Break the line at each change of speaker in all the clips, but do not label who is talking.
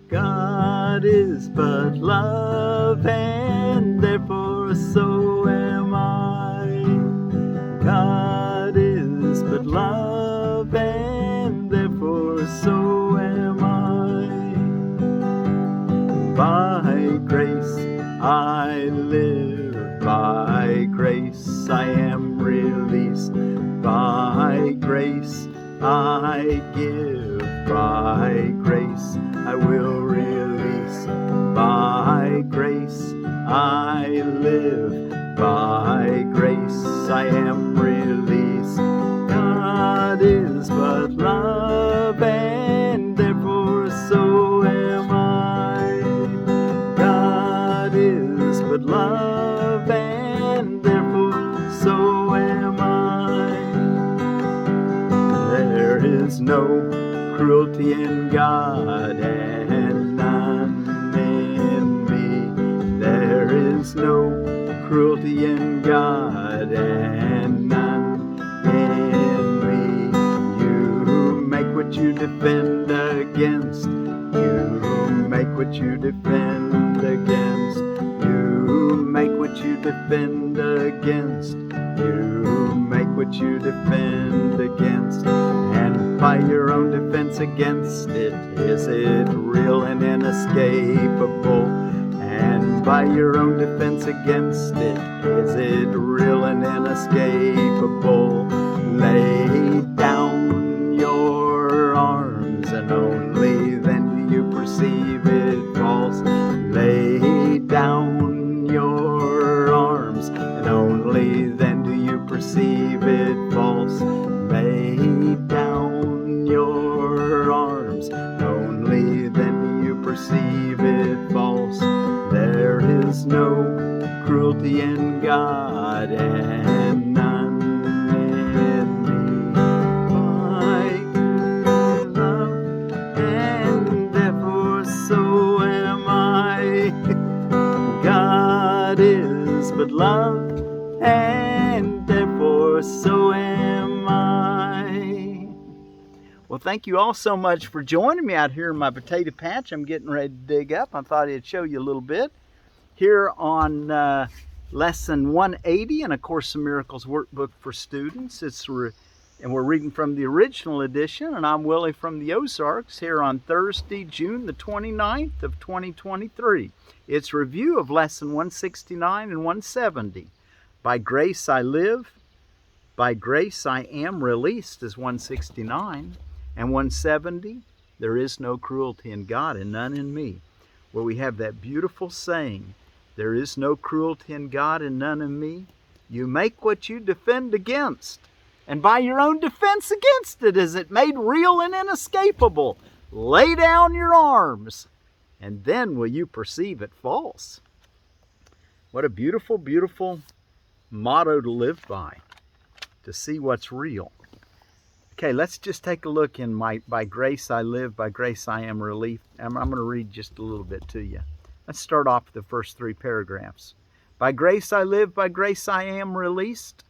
God is but love, and therefore so am I. God is but love, and therefore so am I. By grace I live, by grace I am released, by grace I give, by grace I will release, by grace I live, by grace I am released. God is but love, and therefore so am I. God is but love, and therefore so am I. There is no cruelty in God, and none in me. There is no cruelty in God, and none in me. You make what you defend against. You make what you defend against. You make what you defend against. You make what you defend against. And by your own defense against it, is it real and inescapable? And by your own defense against it, is it real and inescapable? Lay down your arms, and only then do you perceive it false. Lay down your arms, and only then do you perceive it false. Lay down your arms, and only then do you perceive it false. There is no cruelty in God, and none in me. My good love, and therefore so am I. God is but love, and therefore so am I. Well, thank you all so much for joining me out here in my potato patch. I'm getting ready to dig up. I thought I'd show you a little bit here on lesson 180 in A Course in Miracles workbook for students. And we're reading from the original edition, and I'm Willie from the Ozarks here on Thursday, June the 29th of 2023. It's review of lesson 169 and 170. By grace I live, by grace I am released is 169. And 170, there is no cruelty in God and none in me. Where we have that beautiful saying, there is no cruelty in God and none in me. You make what you defend against. And by your own defense against it is it made real and inescapable. Lay down your arms, and then will you perceive it false. What a beautiful, beautiful motto to live by, to see what's real. Okay, let's just take a look in by grace I live, by grace I am relieved. I'm going to read just a little bit to you. Let's start off with the first three paragraphs. By grace I live, by grace I am released.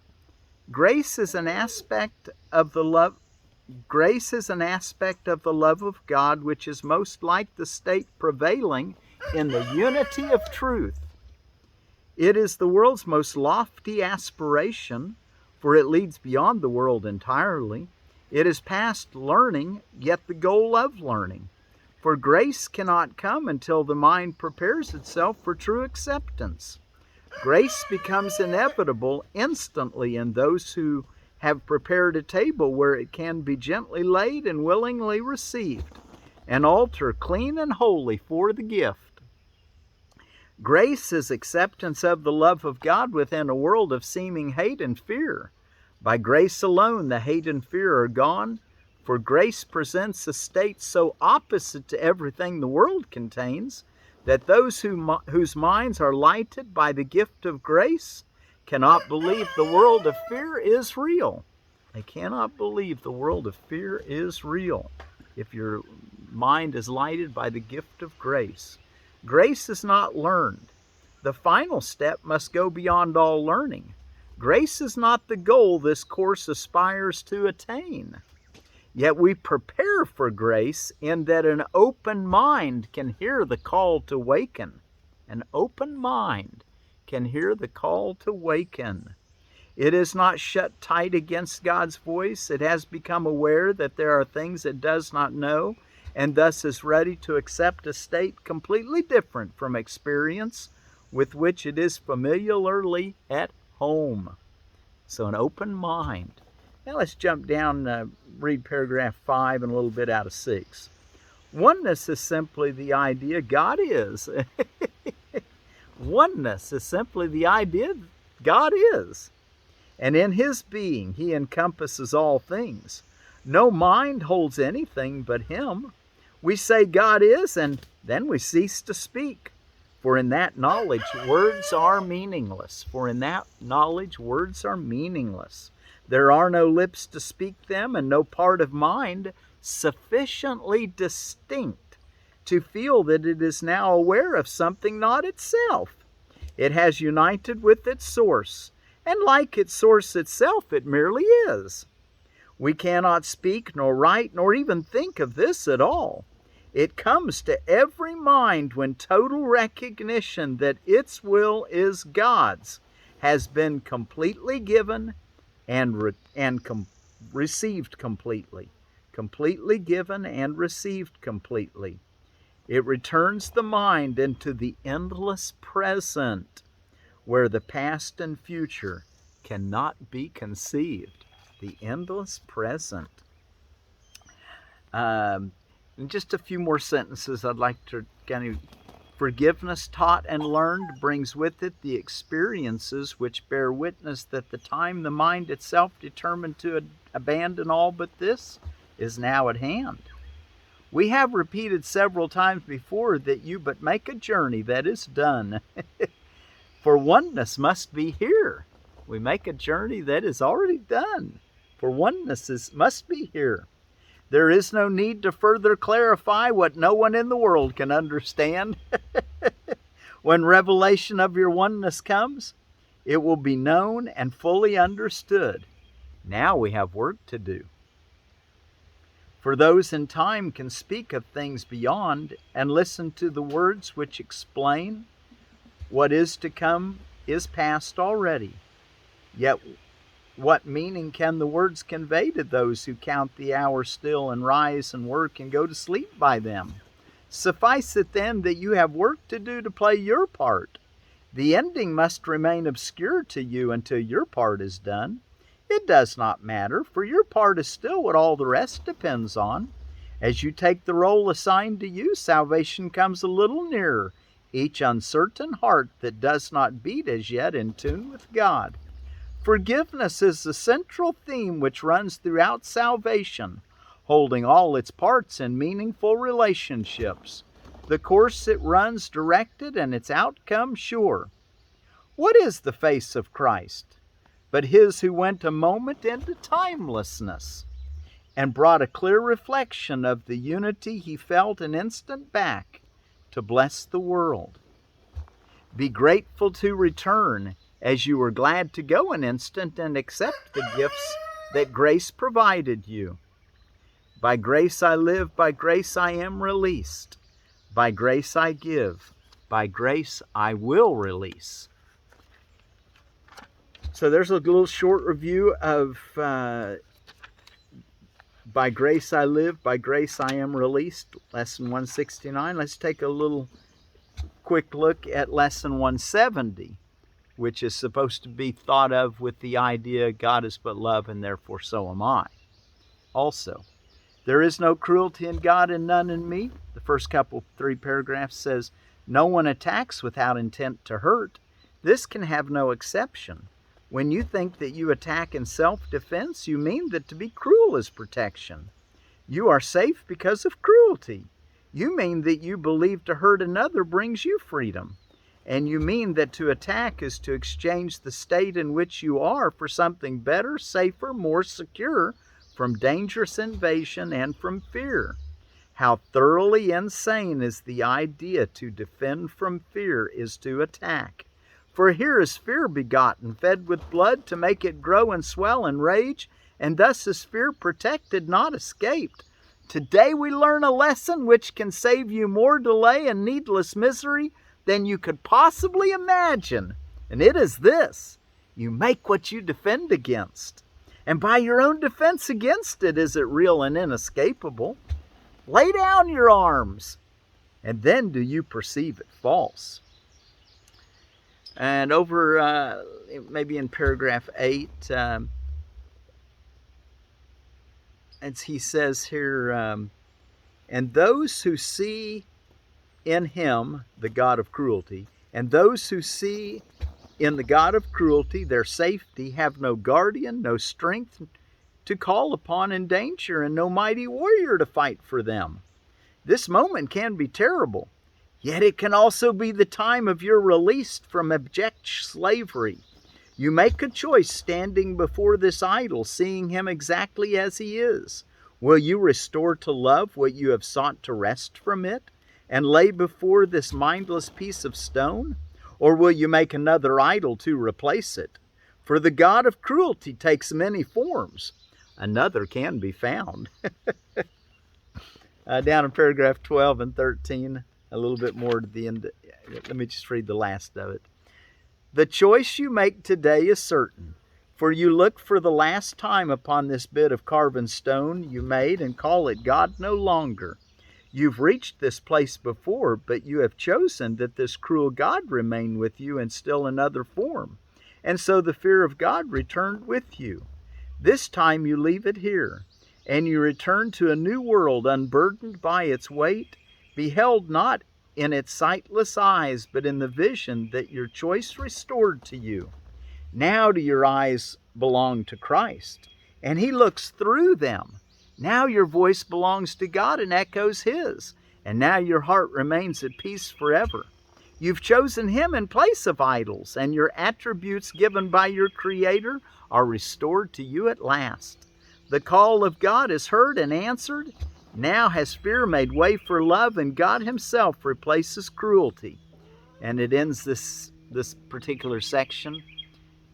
Grace is an aspect of the love. Grace is an aspect of the love of God which is most like the state prevailing in the unity of truth. It is the world's most lofty aspiration, for it leads beyond the world entirely. It is past learning, yet the goal of learning. For grace cannot come until the mind prepares itself for true acceptance. Grace becomes inevitable instantly in those who have prepared a table where it can be gently laid and willingly received, an altar clean and holy for the gift. Grace is acceptance of the love of God within a world of seeming hate and fear. By grace alone the hate and fear are gone, for grace presents a state so opposite to everything the world contains that those whose minds are lighted by the gift of grace cannot believe the world of fear is real. They cannot believe the world of fear is real if your mind is lighted by the gift of grace. Grace is not learned. The final step must go beyond all learning. Grace is not the goal this course aspires to attain. Yet we prepare for grace in that an open mind can hear the call to waken. An open mind can hear the call to waken. It is not shut tight against God's voice. It has become aware that there are things it does not know, and thus is ready to accept a state completely different from experience with which it is familiarly at home. So an open mind. Now let's jump down, read paragraph 5 and a little bit out of 6. Oneness is simply the idea God is. Oneness is simply the idea God is. And in His being, He encompasses all things. No mind holds anything but Him. We say God is, and then we cease to speak. For in that knowledge, words are meaningless. For in that knowledge, words are meaningless. There are no lips to speak them, and no part of mind sufficiently distinct to feel that it is now aware of something not itself. It has united with its source, and like its source itself, it merely is. We cannot speak, nor write, nor even think of this at all. It comes to every mind when total recognition that its will is God's has been completely given and received completely. Completely given and received completely. It returns the mind into the endless present, where the past and future cannot be conceived. The endless present. In just a few more sentences, I'd like to kind of... Forgiveness taught and learned brings with it the experiences which bear witness that the time the mind itself determined to abandon all but this is now at hand. We have repeated several times before that you but make a journey that is done. For oneness must be here. We make a journey that is already done. For oneness must be here. There is no need to further clarify what no one in the world can understand. When revelation of your oneness comes, it will be known and fully understood. Now we have work to do. For those in time can speak of things beyond and listen to the words which explain what is to come is past already. Yet what meaning can the words convey to those who count the hours still and rise and work and go to sleep by them? Suffice it then that you have work to do to play your part. The ending must remain obscure to you until your part is done. It does not matter, for your part is still what all the rest depends on. As you take the role assigned to you, salvation comes a little nearer each uncertain heart that does not beat as yet in tune with God. Forgiveness is the central theme which runs throughout salvation, holding all its parts in meaningful relationships. The course it runs directed and its outcome sure. What is the face of Christ but His who went a moment into timelessness and brought a clear reflection of the unity He felt an instant back to bless the world? Be grateful to return, as you were glad to go an instant and accept the gifts that grace provided you. By grace I live, by grace I am released. By grace I give, by grace I will release. So there's a little short review of By Grace I Live, by Grace I Am Released, Lesson 169. Let's take a little quick look at Lesson 170, which is supposed to be thought of with the idea God is but love and therefore so am I. Also, there is no cruelty in God and none in me. The first three paragraphs says, no one attacks without intent to hurt. This can have no exception. When you think that you attack in self-defense, you mean that to be cruel is protection. You are safe because of cruelty. You mean that you believe to hurt another brings you freedom. And you mean that to attack is to exchange the state in which you are for something better, safer, more secure, from dangerous invasion and from fear. How thoroughly insane is the idea to defend from fear is to attack. For here is fear begotten, fed with blood to make it grow and swell and rage, and thus his fear protected, not escaped. Today we learn a lesson which can save you more delay and needless misery than you could possibly imagine. And it is this: you make what you defend against. And by your own defense against it is it real and inescapable. Lay down your arms, and then do you perceive it false. And over maybe in paragraph 8, as he says here, and those who see in him the God of cruelty, and those who see in the God of cruelty their safety, have no guardian, no strength to call upon in danger, and no mighty warrior to fight for them. This moment can be terrible, yet it can also be the time of your release from abject slavery. You make a choice standing before this idol, seeing him exactly as he is. Will you restore to love what you have sought to wrest from it, and lay before this mindless piece of stone? Or will you make another idol to replace it? For the God of cruelty takes many forms. Another can be found. Down in paragraph 12 and 13, a little bit more to the end. Let me just read the last of it. The choice you make today is certain, for you look for the last time upon this bit of carven stone you made and call it God no longer. You've reached this place before, but you have chosen that this cruel God remain with you in still another form, and so the fear of God returned with you. This time you leave it here, and you return to a new world unburdened by its weight, beheld not in its sightless eyes, but in the vision that your choice restored to you. Now do your eyes belong to Christ, and he looks through them. Now your voice belongs to God and echoes his, and now your heart remains at peace forever. You've chosen him in place of idols, and your attributes given by your Creator are restored to you at last. The call of God is heard and answered. Now has fear made way for love, and God himself replaces cruelty. And it ends this particular section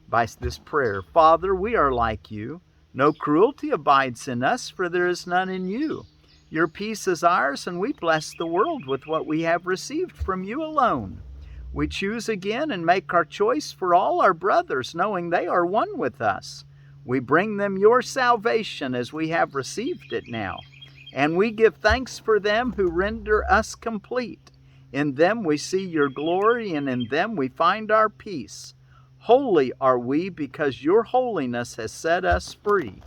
by this prayer. Father, we are like you. No cruelty abides in us, for there is none in you. Your peace is ours, and we bless the world with what we have received from you alone. We choose again and make our choice for all our brothers, knowing they are one with us. We bring them your salvation as we have received it now, and we give thanks for them who render us complete. In them we see your glory, and in them we find our peace. Holy are we because your holiness has set us free,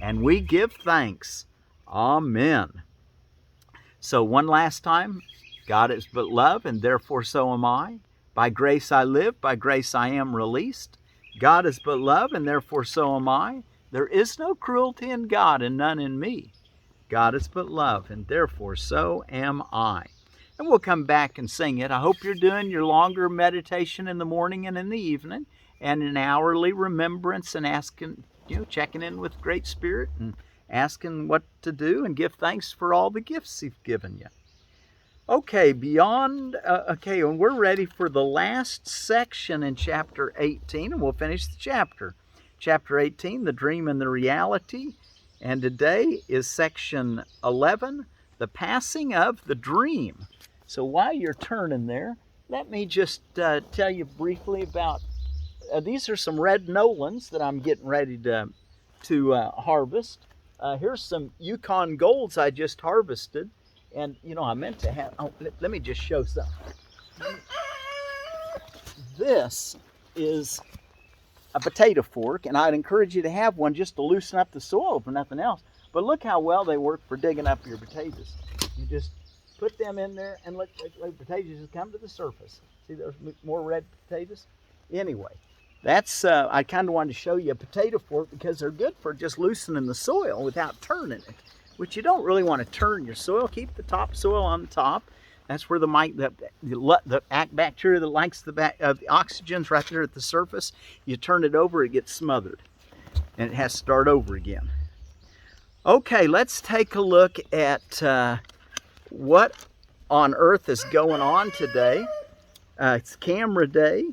and we give thanks. Amen. So one last time, God is but love, and therefore so am I. By grace I live, by grace I am released. God is but love, and therefore so am I. There is no cruelty in God, and none in me. God is but love, and therefore so am I. And we'll come back and sing it. I hope you're doing your longer meditation in the morning and in the evening, and an hourly remembrance, and asking, checking in with Great Spirit and asking what to do, and give thanks for all the gifts he's given you. Okay, and we're ready for the last section in chapter 18, and we'll finish the chapter. Chapter 18, the dream and the reality. And today is section 11, the passing of the dream. So while you're turning there, let me just tell you briefly about, these are some red Nolans that I'm getting ready to harvest. Here's some Yukon Golds I just harvested. And, I meant to have, let me just show something. This is a potato fork, and I'd encourage you to have one just to loosen up the soil for nothing else. But look how well they work for digging up your potatoes. You just put them in there and let potatoes just come to the surface. See those more red potatoes? Anyway, that's, I kind of wanted to show you a potato fork because they're good for just loosening the soil without turning it. Which you don't really want to turn your soil. Keep the top soil on the top. That's where the bacteria that likes the oxygen's right there at the surface. You turn it over, it gets smothered. And it has to start over again. Okay, let's take a look at what on earth is going on today. It's Camera Day,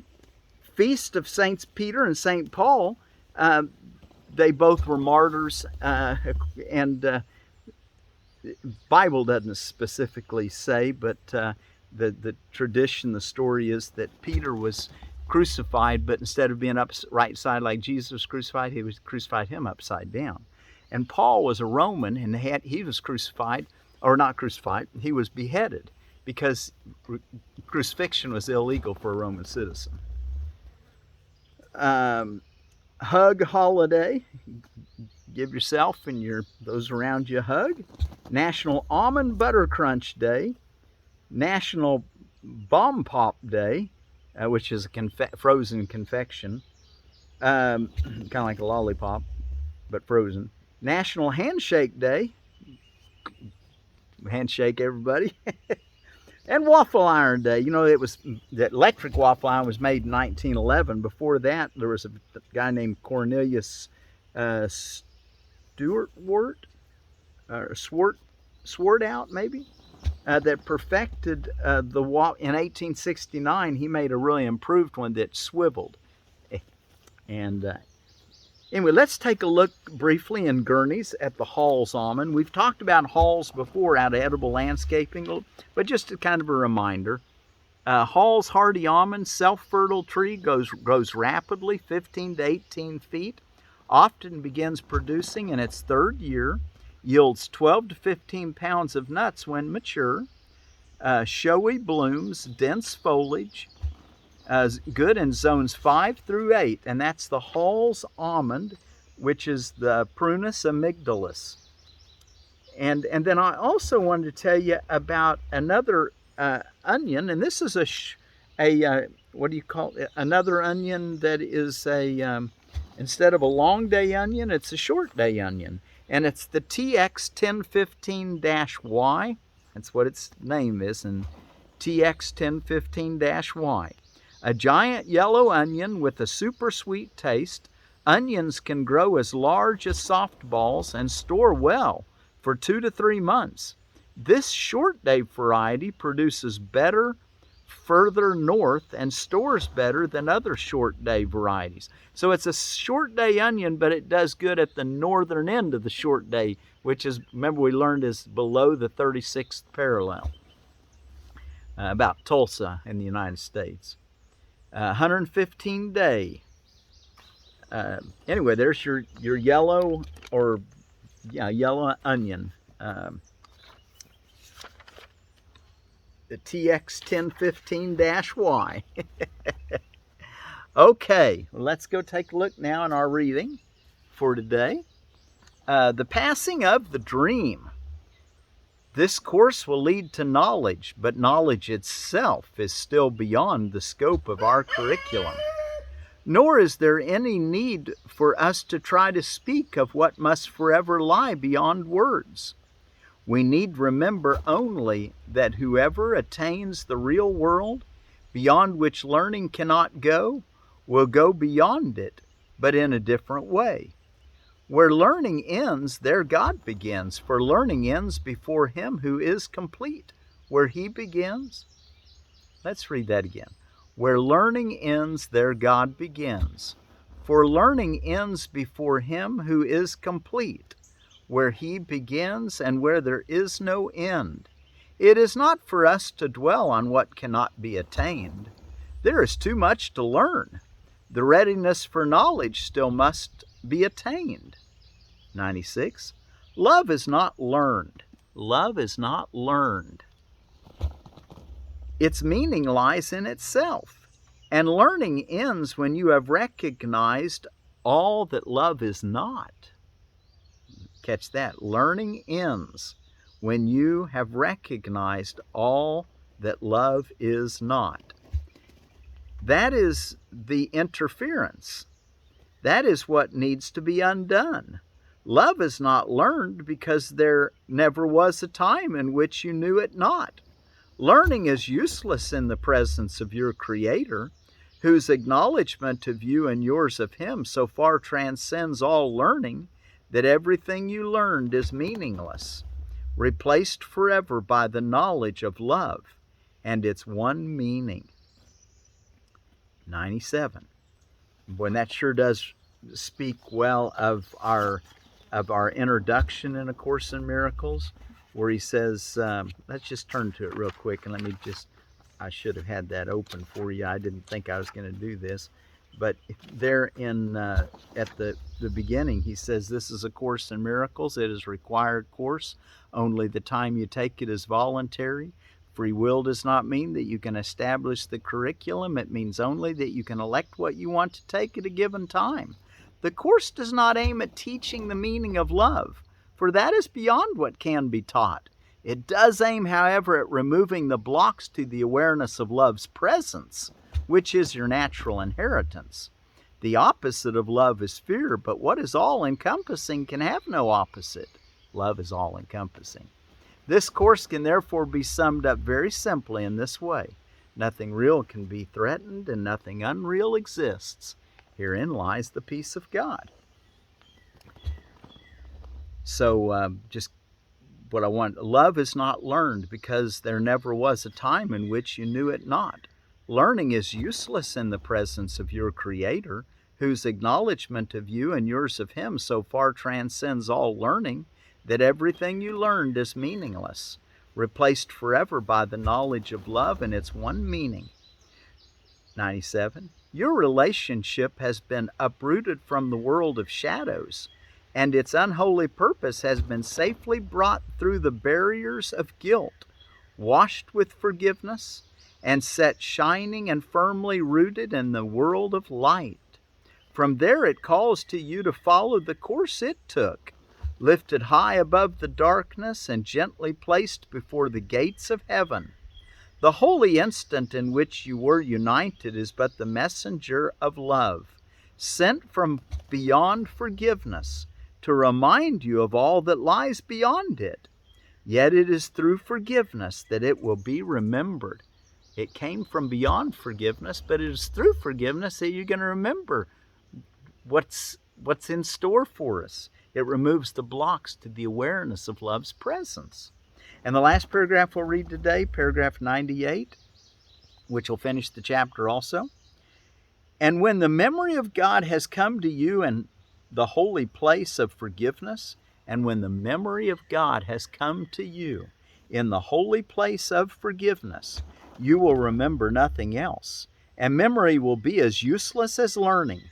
Feast of Saints Peter and St. Paul. they both were martyrs, and Bible doesn't specifically say, but the tradition, the story is that Peter was crucified, but instead of being up right side like Jesus was crucified, he was crucified him upside down. And Paul was a Roman, and he was crucified, or not crucified, he was beheaded, because crucifixion was illegal for a Roman citizen. Hug holiday. Give yourself and those around you a hug. National Almond Butter Crunch Day. National Bomb Pop Day, which is a frozen confection. Kind of like a lollipop, but frozen. National Handshake Day. Handshake, everybody. And Waffle Iron Day. You know, that electric waffle iron was made in 1911. Before that, there was a guy named Cornelius Swartwout, maybe, that perfected the waffle. In 1869, he made a really improved one that swiveled. And anyway, let's take a look briefly in Gurney's at the Hall's almond. We've talked about Hall's before out of edible landscaping, but just kind of a reminder. Hall's hardy almond, self-fertile tree, grows rapidly, 15 to 18 feet, often begins producing in its third year, yields 12 to 15 pounds of nuts when mature, showy blooms, dense foliage, good in zones 5 through 8, and that's the Hall's almond, which is the Prunus amygdalus. And then I also wanted to tell you about another onion, and this is what do you call it? Another onion that is instead of a long day onion, it's a short day onion, and it's the TX1015-Y. That's what its name is, and TX1015-Y. A giant yellow onion with a super sweet taste. Onions can grow as large as softballs and store well for 2 to 3 months. This short day variety produces better further north and stores better than other short day varieties. So it's a short day onion, but it does good at the northern end of the short day, which is, remember we learned, is below the 36th parallel, about Tulsa in the United States. 115 day. Anyway, there's your yellow yellow onion. The TX1015-Y. Okay, let's go take a look now in our reading for today. The passing of the dream. This course will lead to knowledge, but knowledge itself is still beyond the scope of our curriculum. Nor is there any need for us to try to speak of what must forever lie beyond words. We need remember only that whoever attains the real world, beyond which learning cannot go, will go beyond it, but in a different way. Where learning ends, there God begins, for learning ends before Him who is complete. Where He begins, let's read that again. Where learning ends, there God begins, for learning ends before Him who is complete. Where He begins and where there is no end. It is not for us to dwell on what cannot be attained. There is too much to learn. The readiness for knowledge still must be attained. 96. Love is not learned. Love is not learned. Its meaning lies in itself, and learning ends when you have recognized all that love is not. Catch that. Learning ends when you have recognized all that love is not. That is the interference. That is what needs to be undone. Love is not learned because there never was a time in which you knew it not. Learning is useless in the presence of your Creator, whose acknowledgement of you and yours of Him so far transcends all learning that everything you learned is meaningless, replaced forever by the knowledge of love and its one meaning. 97. Boy, that sure does speak well of our introduction in A Course in Miracles, where he says, let's just turn to it real quick, and I should have had that open for you. I didn't think I was going to do this. But there at the beginning, he says, this is A Course in Miracles. It is a required course. Only the time you take it is voluntary. Free will does not mean that you can establish the curriculum. It means only that you can elect what you want to take at a given time. The course does not aim at teaching the meaning of love, for that is beyond what can be taught. It does aim, however, at removing the blocks to the awareness of love's presence, which is your natural inheritance. The opposite of love is fear, but what is all-encompassing can have no opposite. Love is all-encompassing. This course can therefore be summed up very simply in this way. Nothing real can be threatened, and nothing unreal exists. Herein lies the peace of God. So just what I want, love is not learned because there never was a time in which you knew it not. Learning is useless in the presence of your Creator, whose acknowledgement of you and yours of Him so far transcends all learning that everything you learned is meaningless, replaced forever by the knowledge of love and its one meaning. 97. Your relationship has been uprooted from the world of shadows, and its unholy purpose has been safely brought through the barriers of guilt, washed with forgiveness, and set shining and firmly rooted in the world of light. From there it calls to you to follow the course it took, lifted high above the darkness and gently placed before the gates of heaven. The holy instant in which you were united is but the messenger of love, sent from beyond forgiveness to remind you of all that lies beyond it. Yet it is through forgiveness that it will be remembered. It came from beyond forgiveness, but it is through forgiveness that you're going to remember what's in store for us. It removes the blocks to the awareness of love's presence. And the last paragraph we'll read today, paragraph 98, which will finish the chapter also. And when the memory of God has come to you in the holy place of forgiveness, and when the memory of God has come to you in the holy place of forgiveness, you will remember nothing else, and memory will be as useless as learning,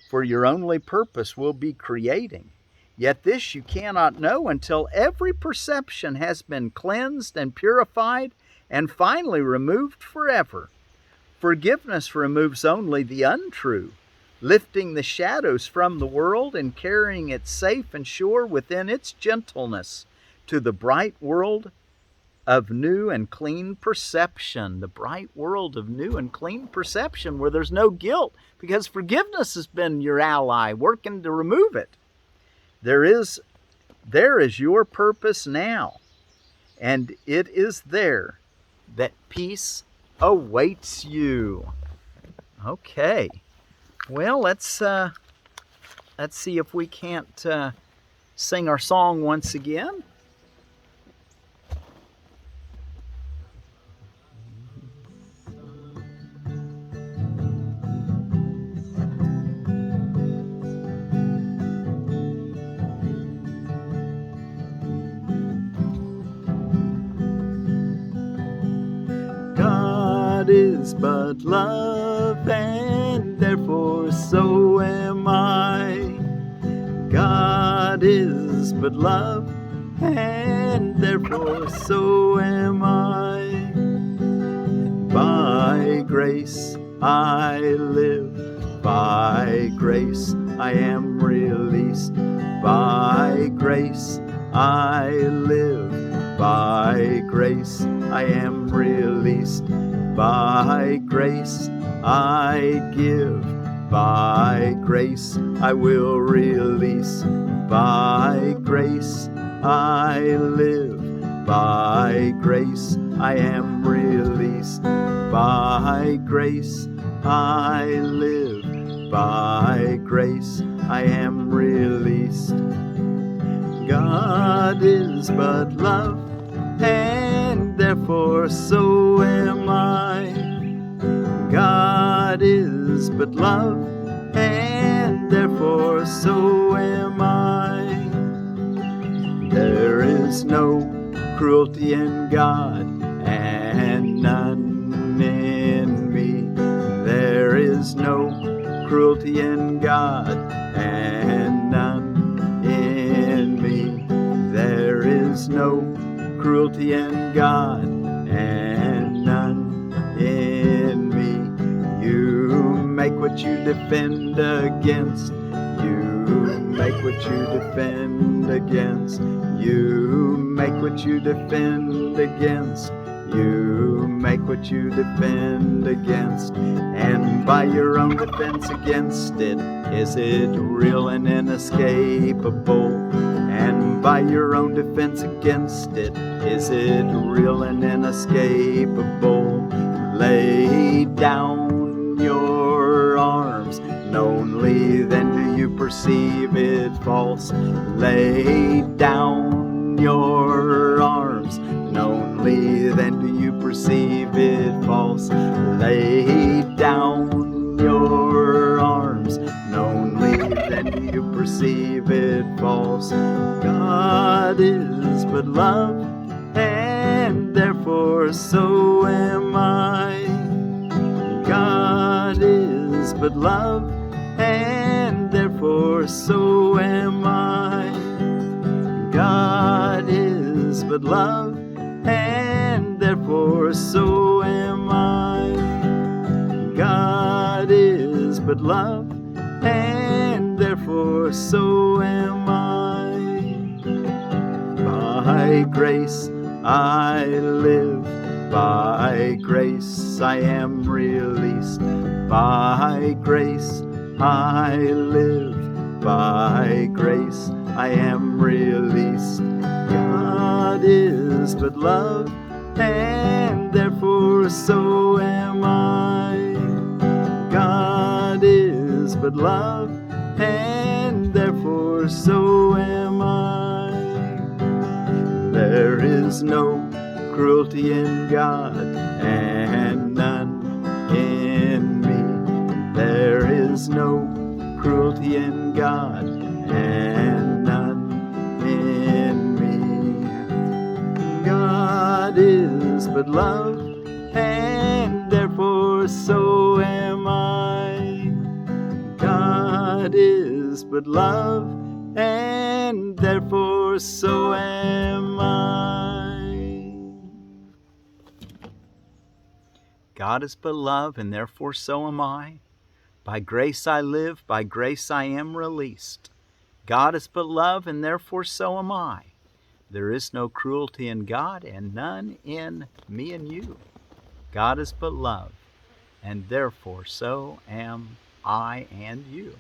for your only purpose will be creating. Yet this you cannot know until every perception has been cleansed and purified and finally removed forever. Forgiveness removes only the untrue, lifting the shadows from the world and carrying it safe and sure within its gentleness to the bright world of new and clean perception. The bright world of new and clean perception where there's no guilt because forgiveness has been your ally working to remove it. There is your purpose now, and it is there that peace awaits you. Okay, well, let's see if we can't sing our song once again. God is but love, and therefore so am I. God is but love, and therefore so am I. By grace I live, by grace I am released. By grace I live, by grace I am released. By grace I give, by grace I will release. By grace I live, by grace I am released. By grace I live, by grace I am released. God is but love, and therefore so am I. God is but love, and therefore so am I. There is no cruelty in God, and none in me. There is no cruelty in God, and none in me. There is no cruelty in God, and none in me. You make what you defend against. You make what you defend against. You make what you defend against. You make what you defend against. And by your own defense against it, is it real and inescapable? And by your own defense against it, is it real and inescapable? Lay down your arms, and only then do you perceive it false. Lay down your arms, and only then do you perceive it false. Lay down your arms, and only then do you perceive it false. God is but love, and therefore so am I. God is but love, and therefore so am I. God is but love, and therefore so am I. God is but love, and therefore so am I. By grace I live, by grace I am released. By grace I live, by grace I am released. God is but love, and therefore so am I. God is but love, and therefore so am I. There is no cruelty in God, and none in me. There is no cruelty in God, and none in me. God is but love, and therefore so am I. God is but love, and therefore so am I. God is but love, and therefore so am I. By grace I live, by grace I am released. God is but love, and therefore so am I. There is no cruelty in God, and none in me and you. God is but love, and therefore so am I and you.